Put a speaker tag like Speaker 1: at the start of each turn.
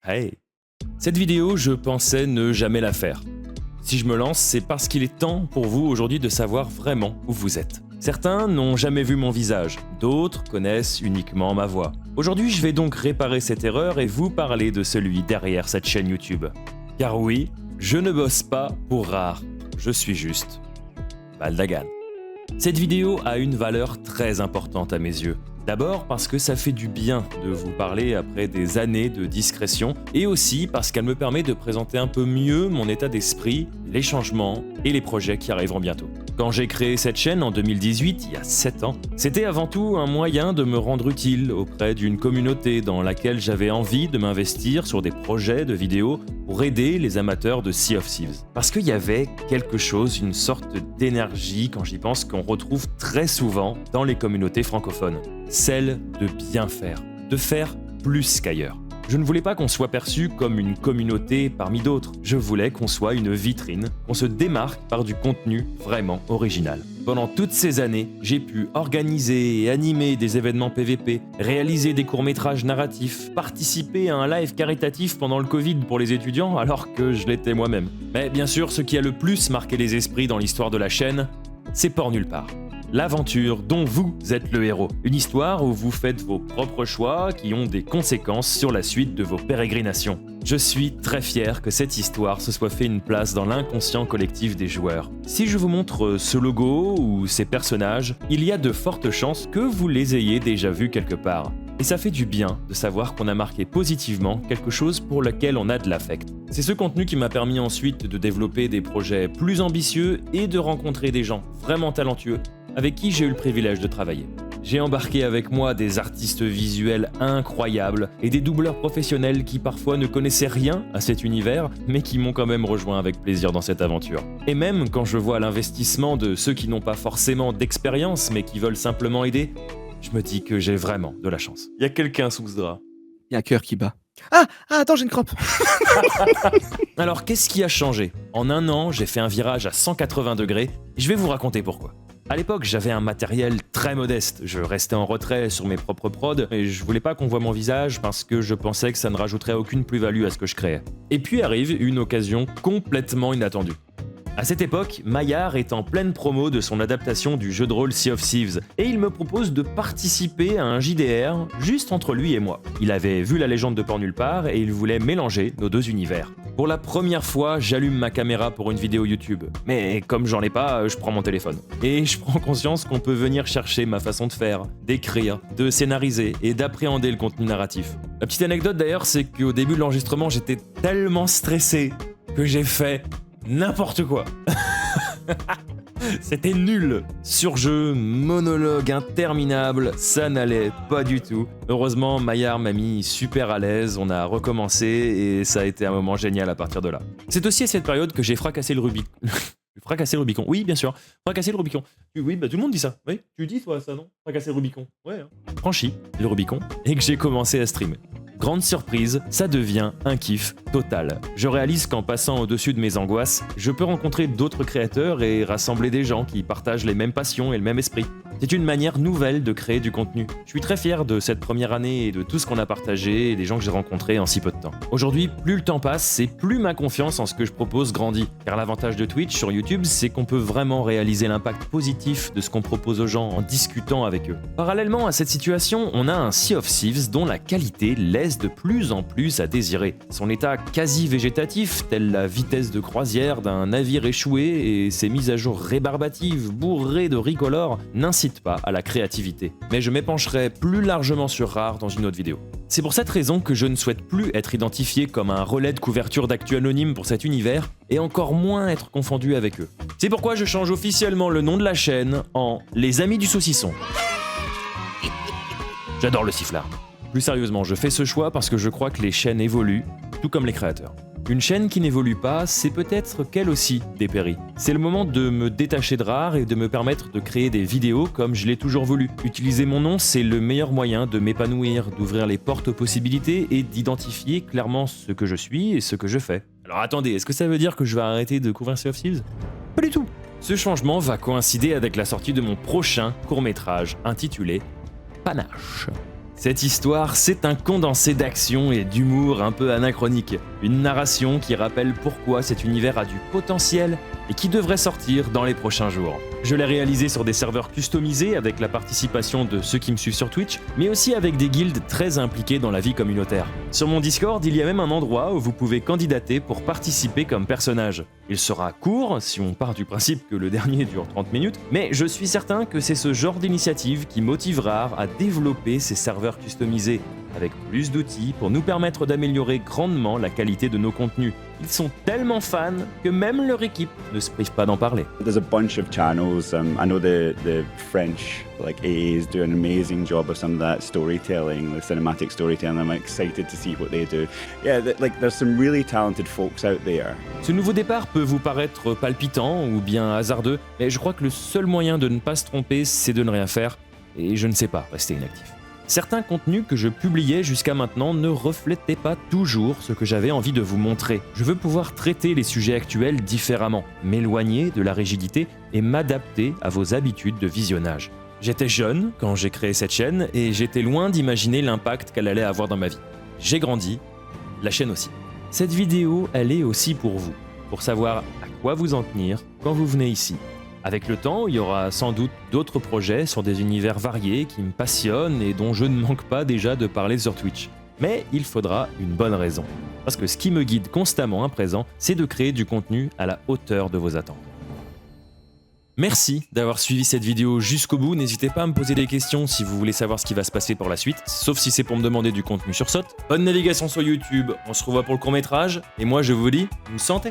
Speaker 1: Hey! Cette vidéo, je pensais ne jamais la faire. Si je me lance, c'est parce qu'il est temps pour vous aujourd'hui de savoir vraiment où vous êtes. Certains n'ont jamais vu mon visage, d'autres connaissent uniquement ma voix. Aujourd'hui, je vais donc réparer cette erreur et vous parler de celui derrière cette chaîne YouTube. Car oui, je ne bosse pas pour rare, je suis juste Baldagan. Cette vidéo a une valeur très importante à mes yeux. D'abord parce que ça fait du bien de vous parler après des années de discrétion et aussi parce qu'elle me permet de présenter un peu mieux mon état d'esprit, les changements et les projets qui arriveront bientôt. Quand j'ai créé cette chaîne en 2018, il y a 7 ans, c'était avant tout un moyen de me rendre utile auprès d'une communauté dans laquelle j'avais envie de m'investir sur des projets de vidéos pour aider les amateurs de Sea of Thieves. Parce qu'il y avait quelque chose, une sorte d'énergie quand j'y pense qu'on retrouve très souvent dans les communautés francophones. Celle de bien faire, de faire plus qu'ailleurs. Je ne voulais pas qu'on soit perçu comme une communauté parmi d'autres. Je voulais qu'on soit une vitrine, qu'on se démarque par du contenu vraiment original. Pendant toutes ces années, j'ai pu organiser et animer des événements PVP, réaliser des courts-métrages narratifs, participer à un live caritatif pendant le Covid pour les étudiants alors que je l'étais moi-même. Mais bien sûr, ce qui a le plus marqué les esprits dans l'histoire de la chaîne, c'est Port Nulle Part. L'aventure dont vous êtes le héros. Une histoire où vous faites vos propres choix qui ont des conséquences sur la suite de vos pérégrinations. Je suis très fier que cette histoire se soit fait une place dans l'inconscient collectif des joueurs. Si je vous montre ce logo ou ces personnages, il y a de fortes chances que vous les ayez déjà vus quelque part. Et ça fait du bien de savoir qu'on a marqué positivement quelque chose pour lequel on a de l'affect. C'est ce contenu qui m'a permis ensuite de développer des projets plus ambitieux et de rencontrer des gens vraiment talentueux avec qui j'ai eu le privilège de travailler. J'ai embarqué avec moi des artistes visuels incroyables et des doubleurs professionnels qui parfois ne connaissaient rien à cet univers, mais qui m'ont quand même rejoint avec plaisir dans cette aventure. Et même quand je vois l'investissement de ceux qui n'ont pas forcément d'expérience, mais qui veulent simplement aider, je me dis que j'ai vraiment de la chance. Il y a quelqu'un sous ce drap.
Speaker 2: Il y a un cœur qui bat. Ah, attends, j'ai une crampe.
Speaker 1: Alors, qu'est-ce qui a changé? En un an, j'ai fait un virage à 180 degrés, et je vais vous raconter pourquoi. À l'époque, j'avais un matériel très modeste. Je restais en retrait sur mes propres prods et je voulais pas qu'on voit mon visage parce que je pensais que ça ne rajouterait aucune plus-value à ce que je créais. Et puis arrive une occasion complètement inattendue. À cette époque, Maillard est en pleine promo de son adaptation du jeu de rôle Sea of Thieves et il me propose de participer à un JDR juste entre lui et moi. Il avait vu la légende de Port Nulle Part et il voulait mélanger nos deux univers. Pour la première fois, j'allume ma caméra pour une vidéo YouTube. Mais comme j'en ai pas, je prends mon téléphone. Et je prends conscience qu'on peut venir chercher ma façon de faire, d'écrire, de scénariser et d'appréhender le contenu narratif. La petite anecdote d'ailleurs, c'est qu'au début de l'enregistrement, j'étais tellement stressé que j'ai fait n'importe quoi. C'était nul. Surjeu, monologue interminable, ça n'allait pas du tout. Heureusement, Maillard m'a mis super à l'aise, on a recommencé et ça a été un moment génial à partir de là. C'est aussi à cette période que j'ai fracassé le Rubicon. Fracasser le Rubicon, oui bien sûr, fracasser le Rubicon. Oui, bah tout le monde dit ça, oui, tu dis toi ça non? Fracasser le Rubicon, ouais. Hein. Franchi le Rubicon et que j'ai commencé à streamer. Grande surprise, ça devient un kiff total. Je réalise qu'en passant au-dessus de mes angoisses, je peux rencontrer d'autres créateurs et rassembler des gens qui partagent les mêmes passions et le même esprit. C'est une manière nouvelle de créer du contenu. Je suis très fier de cette première année et de tout ce qu'on a partagé et des gens que j'ai rencontrés en si peu de temps. Aujourd'hui, plus le temps passe et plus ma confiance en ce que je propose grandit. Car l'avantage de Twitch sur YouTube, c'est qu'on peut vraiment réaliser l'impact positif de ce qu'on propose aux gens en discutant avec eux. Parallèlement à cette situation, on a un Sea of Thieves dont la qualité laisse de plus en plus à désirer. Son état quasi végétatif, telle la vitesse de croisière d'un navire échoué et ses mises à jour rébarbatives, bourrées de ricolores, n'incitent pas à la créativité. Mais je m'épancherai plus largement sur Rare dans une autre vidéo. C'est pour cette raison que je ne souhaite plus être identifié comme un relais de couverture d'actu anonyme pour cet univers, et encore moins être confondu avec eux. C'est pourquoi je change officiellement le nom de la chaîne en Les Amis du Saucisson. J'adore le sifflard. Plus sérieusement, je fais ce choix parce que je crois que les chaînes évoluent, tout comme les créateurs. Une chaîne qui n'évolue pas, c'est peut-être qu'elle aussi dépérit. C'est le moment de me détacher de Rare et de me permettre de créer des vidéos comme je l'ai toujours voulu. Utiliser mon nom, c'est le meilleur moyen de m'épanouir, d'ouvrir les portes aux possibilités et d'identifier clairement ce que je suis et ce que je fais. Alors attendez, est-ce que ça veut dire que je vais arrêter de couvrir Sea of Thieves? Pas du tout. Ce changement va coïncider avec la sortie de mon prochain court-métrage intitulé Panache. Cette histoire, c'est un condensé d'action et d'humour un peu anachronique. Une narration qui rappelle pourquoi cet univers a du potentiel et qui devrait sortir dans les prochains jours. Je l'ai réalisé sur des serveurs customisés avec la participation de ceux qui me suivent sur Twitch, mais aussi avec des guildes très impliquées dans la vie communautaire. Sur mon Discord, il y a même un endroit où vous pouvez candidater pour participer comme personnage. Il sera court, si on part du principe que le dernier dure 30 minutes, mais je suis certain que c'est ce genre d'initiative qui motivera à développer ces serveurs customisés, avec plus d'outils pour nous permettre d'améliorer grandement la qualité de nos contenus. Ils sont tellement fans que même leur équipe ne se prive pas d'en parler.
Speaker 3: There's a bunch of channels. I know the French, like AA, is doing an amazing job of some of that storytelling, the cinematic storytelling. I'm excited to see what they do. Yeah, there's some really talented folks out there.
Speaker 1: Ce nouveau départ peut vous paraître palpitant ou bien hasardeux, mais je crois que le seul moyen de ne pas se tromper, c'est de ne rien faire, et je ne sais pas rester inactif. Certains contenus que je publiais jusqu'à maintenant ne reflétaient pas toujours ce que j'avais envie de vous montrer. Je veux pouvoir traiter les sujets actuels différemment, m'éloigner de la rigidité et m'adapter à vos habitudes de visionnage. J'étais jeune quand j'ai créé cette chaîne et j'étais loin d'imaginer l'impact qu'elle allait avoir dans ma vie. J'ai grandi, la chaîne aussi. Cette vidéo, elle est aussi pour vous, pour savoir à quoi vous en tenir quand vous venez ici. Avec le temps, il y aura sans doute d'autres projets sur des univers variés qui me passionnent et dont je ne manque pas déjà de parler sur Twitch. Mais il faudra une bonne raison. Parce que ce qui me guide constamment à présent, c'est de créer du contenu à la hauteur de vos attentes. Merci d'avoir suivi cette vidéo jusqu'au bout. N'hésitez pas à me poser des questions si vous voulez savoir ce qui va se passer pour la suite, sauf si c'est pour me demander du contenu sur Saute. Bonne navigation sur YouTube, on se revoit pour le court-métrage, et moi je vous dis, une santé!